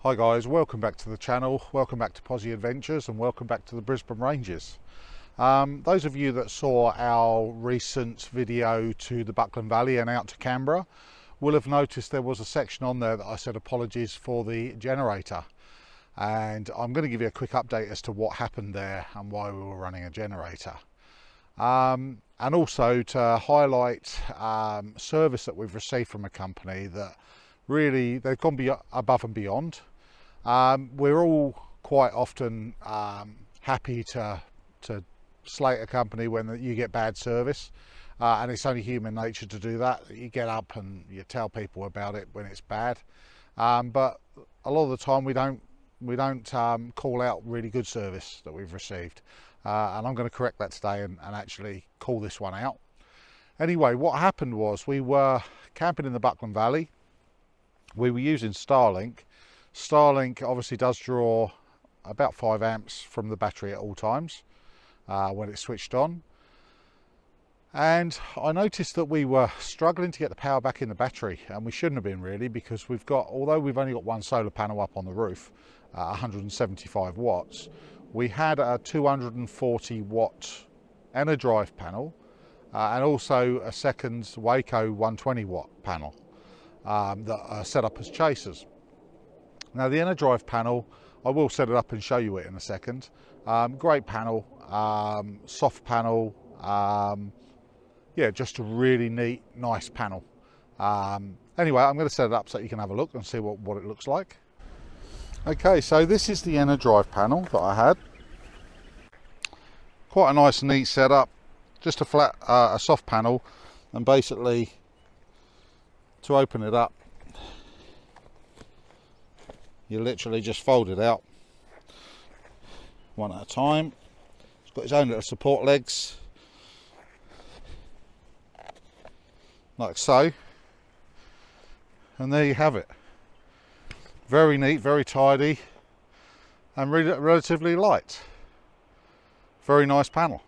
Hi guys, welcome back to the channel, welcome back to Pozzie Adventures and welcome back to the Brisbane Ranges. Those of you that saw our recent video to the Buckland Valley and out to Canberra will have noticed there was a section on there that I said apologies for the generator, and I'm going to give you a quick update as to what happened there and why we were running a generator, and also to highlight service that we've received from a company that really they've gone above and beyond. We're all quite often happy to slate a company when you get bad service, and it's only human nature to do that. You get up and you tell people about it when it's bad, but a lot of the time we don't call out really good service that we've received, and I'm going to correct that today and actually call this one out. Anyway, what happened was we were camping in the Buckland Valley. We were using Starlink. Starlink obviously does draw about 5 amps from the battery at all times when it's switched on. And I noticed that we were struggling to get the power back in the battery, and we shouldn't have been really, because although we've only got one solar panel up on the roof, 175 watts, we had a 240 watt Enerdrive panel and also a second Waco 120 watt panel that are set up as chasers. Now the Enerdrive panel, I will set it up and show you it in a second. Great panel, soft panel, yeah, just a really neat, nice panel. Anyway, I'm going to set it up so you can have a look and see what it looks like. Okay, so this is the Enerdrive panel that I had. Quite a nice, neat setup. Just a flat, a soft panel, and basically to open it up, you literally just fold it out one at a time. It's got its own little support legs, like so, and there you have it. Very neat, very tidy, and relatively light. Very nice panel.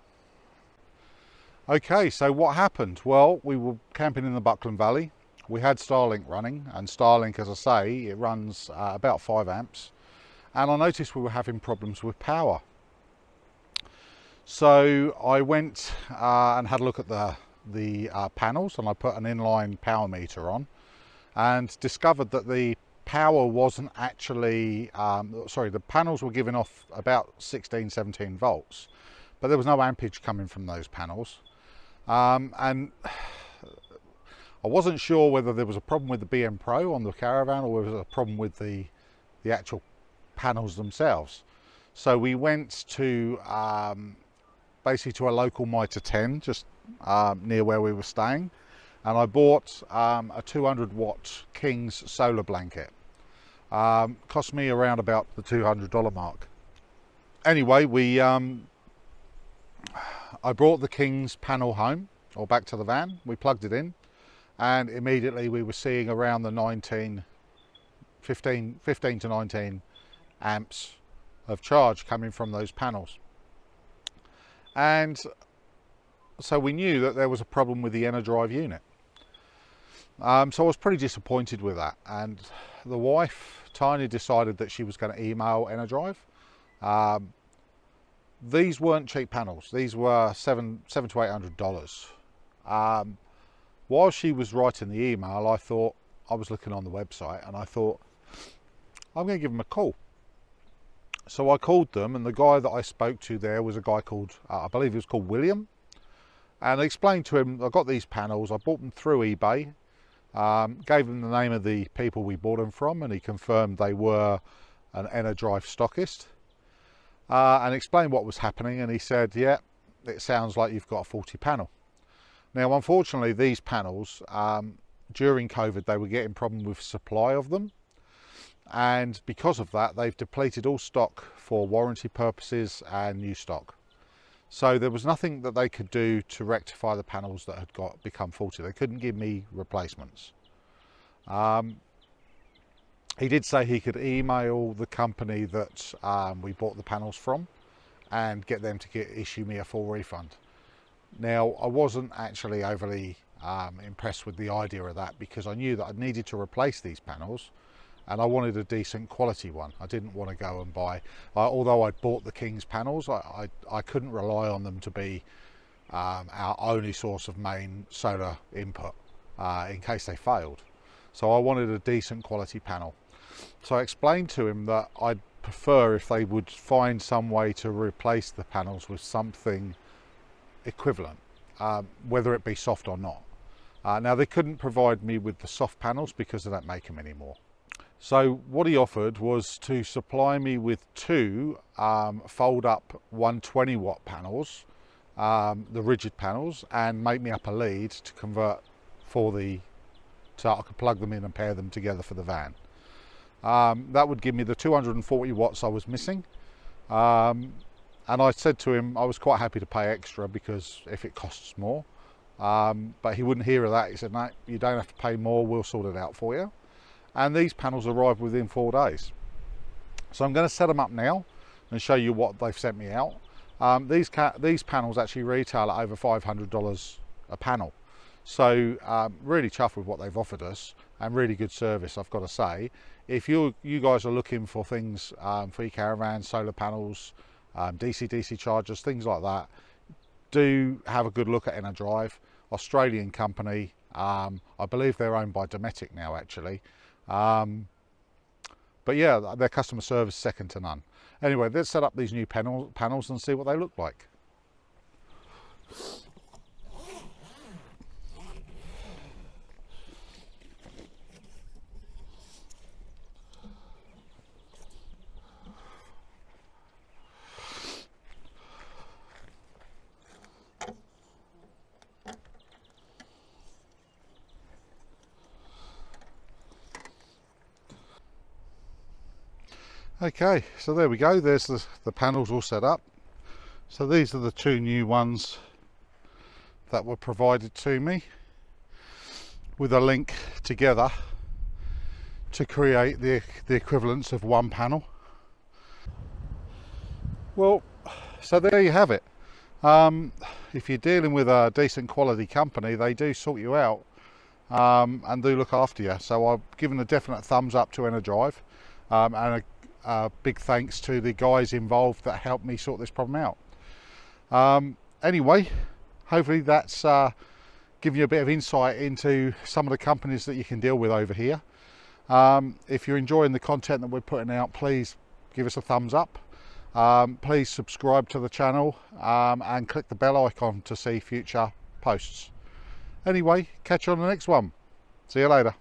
Okay, so what happened? Well, we were camping in the Buckland Valley. We had Starlink running, and Starlink, as I say, it runs about 5 amps, and I noticed we were having problems with power. So I went and had a look at the panels, and I put an inline power meter on and discovered that the power wasn't actually, the panels were giving off about 16-17 volts, but there was no ampage coming from those panels, and I wasn't sure whether there was a problem with the BM Pro on the caravan or whether there was a problem with the actual panels themselves. So we went to basically to a local Mitre 10 just near where we were staying, and I bought a 200 watt King's solar blanket. Cost me around about the $200 mark. Anyway, I brought the King's panel home, or back to the van. We plugged it in, and immediately we were seeing around the 15 to 19 amps of charge coming from those panels. And so we knew that there was a problem with the Enerdrive unit. So I was pretty disappointed with that, and the wife, Tiny, decided that she was going to email Enerdrive. These weren't cheap panels. These were $700 to $800. While she was writing the email, I was looking on the website, and I thought, I'm going to give them a call. So I called them, and the guy that I spoke to there was a guy called, I believe he was called William. And I explained to him, I got these panels, I bought them through eBay, gave him the name of the people we bought them from, and he confirmed they were an Enerdrive stockist, and explained what was happening, and he said, yeah, it sounds like you've got a faulty panel. Now, unfortunately, these panels, during COVID, they were getting problem with supply of them. And because of that, they've depleted all stock for warranty purposes and new stock. So there was nothing that they could do to rectify the panels that had become faulty. They couldn't give me replacements. He did say he could email the company that we bought the panels from and get them to issue me a full refund. Now, I wasn't actually overly impressed with the idea of that, because I knew that I needed to replace these panels, and I wanted a decent quality one. I didn't want to go and buy, although I'd bought the King's panels, I couldn't rely on them to be our only source of main solar input in case they failed. So I wanted a decent quality panel. So I explained to him that I'd prefer if they would find some way to replace the panels with something equivalent, whether it be soft or not. Now they couldn't provide me with the soft panels because they don't make them anymore. So what he offered was to supply me with two fold up 120 watt panels, the rigid panels, and make me up a lead to convert so I could plug them in and pair them together for the van. That would give me the 240 watts I was missing. And I said to him I was quite happy to pay extra because if it costs more. But he wouldn't hear of that. He said, no, you don't have to pay more, we'll sort it out for you. And these panels arrived within 4 days. So I'm going to set them up now and show you what they've sent me out. These panels actually retail at over $500 a panel. So really chuffed with what they've offered us, and really good service, I've got to say. If you guys are looking for things for your caravan, solar panels, DC chargers, things like that, do have a good look at Enerdrive. Australian company, I believe they're owned by Dometic now actually. But yeah, their customer service is second to none. Anyway, let's set up these new panels and see what they look like. Okay, so there we go, there's the panels all set up. So these are the two new ones that were provided to me with a link together to create the equivalence of one panel. Well, so there you have it. If you're dealing with a decent quality company, they do sort you out and do look after you. So I've given a definite thumbs up to Enerdrive, and a big thanks to the guys involved that helped me sort this problem out. Anyway, hopefully that's given you a bit of insight into some of the companies that you can deal with over here. If you're enjoying the content that we're putting out, please give us a thumbs up. Please subscribe to the channel and click the bell icon to see future posts. Anyway, catch you on the next one. See you later.